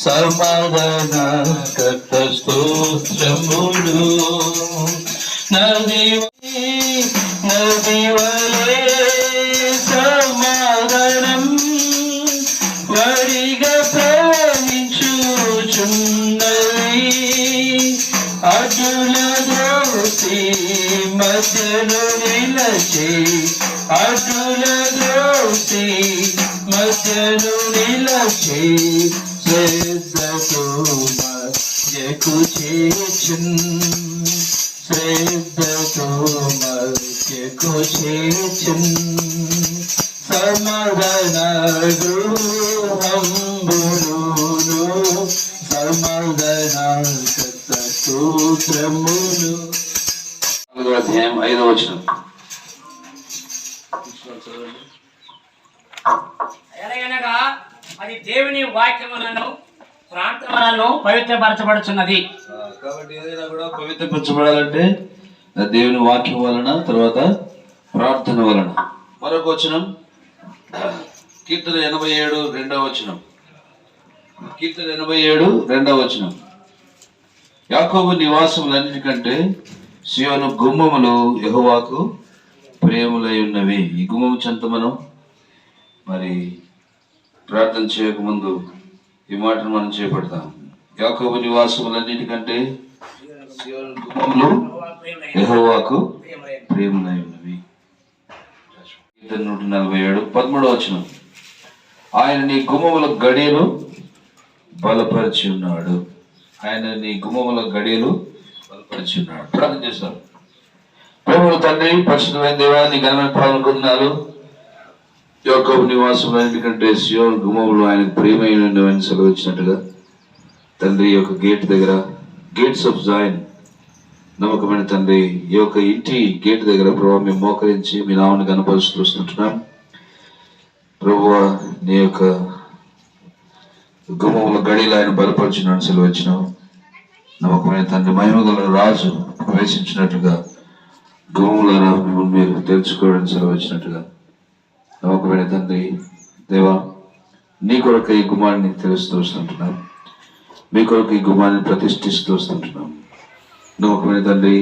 సమాధాన కర్త స్తోత్రములు నది వలే సమాధానం వడిగా ప్రవహించుచున్నది అటుల ద్రోసి మధ్యలో నిలచి అటుల ద్రోసి మధ్యలో నిలచి శ్రద్ధతో మధ్యకు చేర్చున్ శ్రద్ధతో మధ్యకు చేర్చున్ సమాధాన గృహంబులును సమాధాన స్తోత్రములు. 4వ అధ్యాయం 5వ వచనం. ఎలాగనగా అది దేవుని వాక్యములను ప్రార్థనలను పవిత్రపరచబడుచున్నది. కాబట్టి ఏదైనా కూడా పవిత్రపరచబడాలంటే దేవుని వాక్యం వలన, తర్వాత ప్రార్థన వలన. మరొక వచనం కీర్తన 87 2వ వచనం. కీర్తన 87 2వ వచనం. యాకోబు నివాసములన్నిటికంటే సియోను గుమ్మములు యెహోవాకు ప్రియములై ఉన్నవి. ఈ గుమ్మము చెంత మనం మరి ప్రార్థన చేయకముందు ఈ మాటను మనం చేపడతాం. యాకోబు నివాసములన్నిటికంటే సియోను గుమ్మములు యెహోవాకు ప్రియములై ఉన్నవి. 147 13వ వచనం. ఆయన నీ గుమ్మముల గడియలు బలపరిచి ఉన్నాడు. ఆయన నీ గుమ్మముల గడియలు బలపరిచి ఉన్నాడు. ప్రార్థన చేస్తాం. ప్రేమల తండ్రి, పరిశుద్ధమైన దేవా, నీ ఘనమైన పాలన పొందినారు. యాకోబు నివాసంలో ఎందుకంటే సియోను గుమ్మములు ఆయనకు ప్రియమైన సెలవిచ్చినట్టుగా తండ్రి యొక్క గేట్ దగ్గర, గేట్స్ ఆఫ్ జాయిన్, నమ్మకమైన తండ్రి, ఈ యొక్క ఇంటి గేట్ దగ్గర ప్రభావ మేము మోకరించి మీ నామని కనపరుస్తూ వస్తుంటున్నాం. ప్రభువ, నీ యొక్క గుమ్మముల గడిలో ఆయన బలపరిచినాడు సెలవిచ్చినావు. నమ్మకమైన తండ్రి, మహిమగల రాజు ప్రవేశించినట్టుగా గుమ్మములను మిమ్మల్ని మీరు తెలుసుకోవడం సెలవిచ్చినట్టుగా నమ్మకమైన తండ్రి దేవా, నీ కొరకు ఈ గుమ్మాన్ని తెలుస్తూ వస్తుంటున్నాం. మీ కొరకు ఈ గుమ్మాన్ని ప్రతిష్ఠిస్తూ వస్తుంటున్నాం. నమ్మకమైన తండ్రి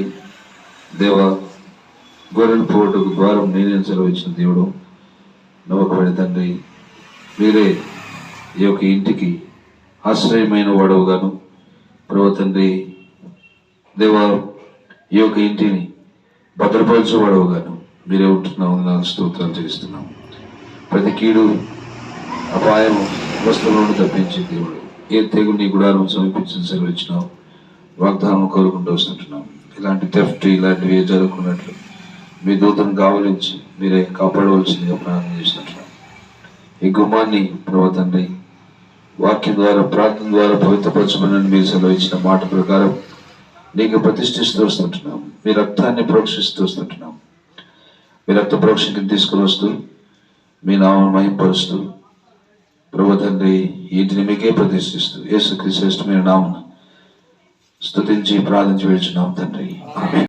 దేవా, గొర్రెల పోటుకు ద్వారం నేనే సెలవిచ్చిన దేవుడు. నమ్మకమైన తండ్రి, మీరే ఈ యొక్క ఇంటికి ఆశ్రయమైన వాడవుగాను ప్రభు తండ్రి దేవా, ఈ యొక్క ఇంటిని భద్రపరచేవాడవుగాను మీరే ఉంటున్నావు. నాకు స్తోత్రాలు చేస్తున్నాం. ప్రతి కీడు అపాయం వస్తువులను తప్పించే దేవుడు, ఏ తెగులు నీ గుడారం సమీపించిన సెలవిచ్చినావు. వాగ్దానం కోరుకుంటూ వస్తుంటున్నాం. ఇలాంటి థెఫ్ట్ ఇలాంటివి ఏ జరుగుకున్నట్లు మీ దూతను కావలించి మీరే కాపాడవలసిందిగా ప్రార్థన చేస్తుంటున్నాం. ఈ గుమ్మాన్ని ప్రభు తండ్రి వాక్యం ద్వారా, ప్రార్థన ద్వారా పవిత్రపరచమని మీరు సెలవిచ్చిన మాట ప్రకారం నీకు ప్రతిష్ఠిస్తూ వస్తుంటున్నాం. మీ రక్తాన్ని ప్రోక్షిస్తూ వస్తుంటున్నాం. మీ రక్త ప్రోక్షకి తీసుకుని వస్తూ మీ నామను మహింపరుస్తూ ప్రభు తండ్రి ఇంటిని మీకే ప్రతిష్ఠిస్తూ యేసుక్రీస్తు శ్రేష్టమైన నామమున స్తుతించి ప్రార్థించి వేడుచున్నాం తండ్రి. ఆమేన్.